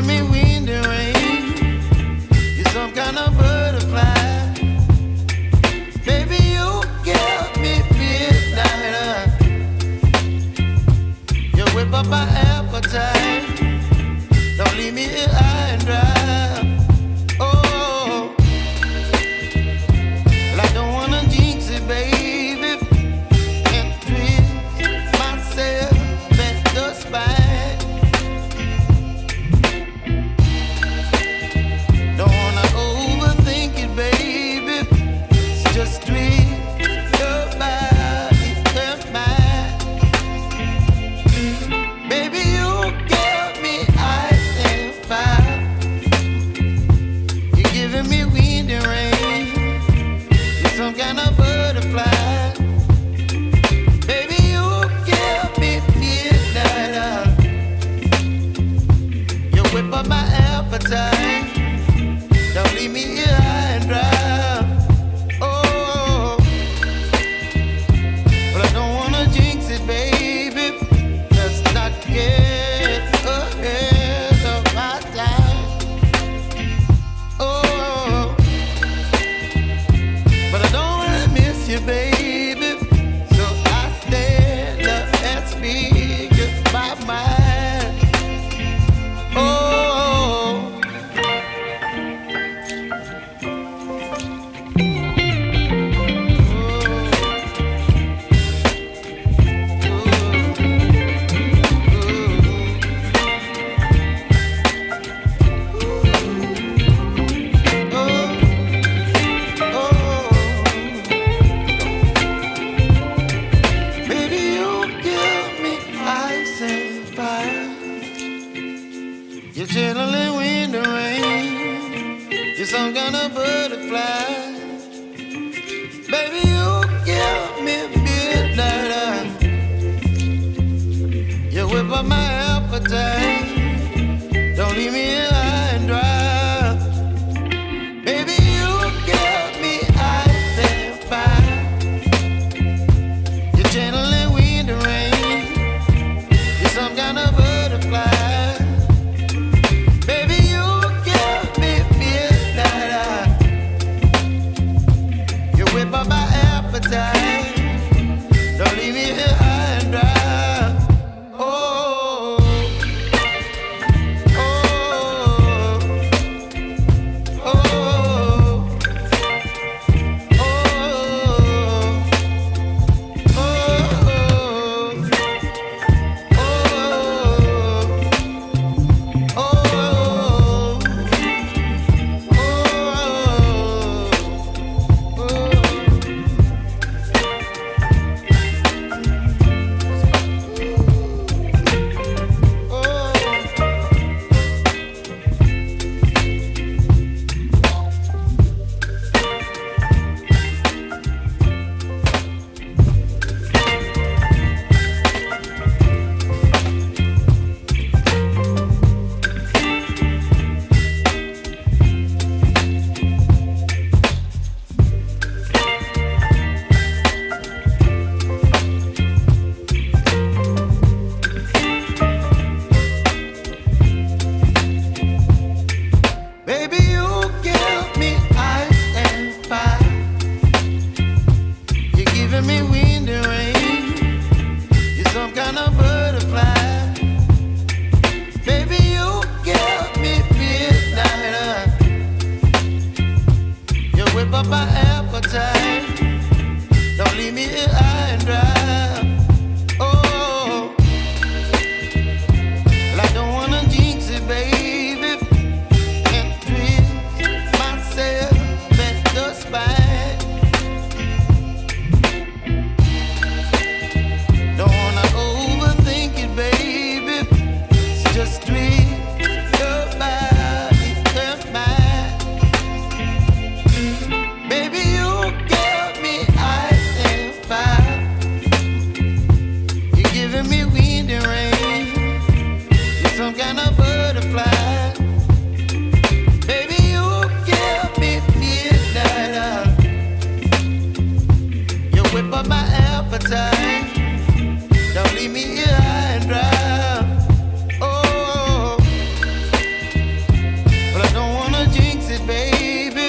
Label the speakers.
Speaker 1: giving me wind and rain. You're some kind of butterfly. Baby, you give me midnight. You whip up my appetite. Don't leave me here high and dry. Oh, well, I don't wanna jinx it, baby, and twist myself at the spine. Don't wanna overthink it, baby. It's just twist your body and mine. Baby, you give me ice and fire. You're giving me wind and rain. You're some kind of butterfly. Baby, you give me midnight. You whip up my appetite. Don't leave me here high and dry. Oh, but I don't wanna jinx it, baby. Let's not get ahead of my time. Oh, but I don't wanna miss you, baby. So I stand up and speak my mind. Oh. Baby, you give me ice and fire. You're chilling wind and rain. You're some kind of butterfly. Baby, you give me midnight. You whip up my appetite.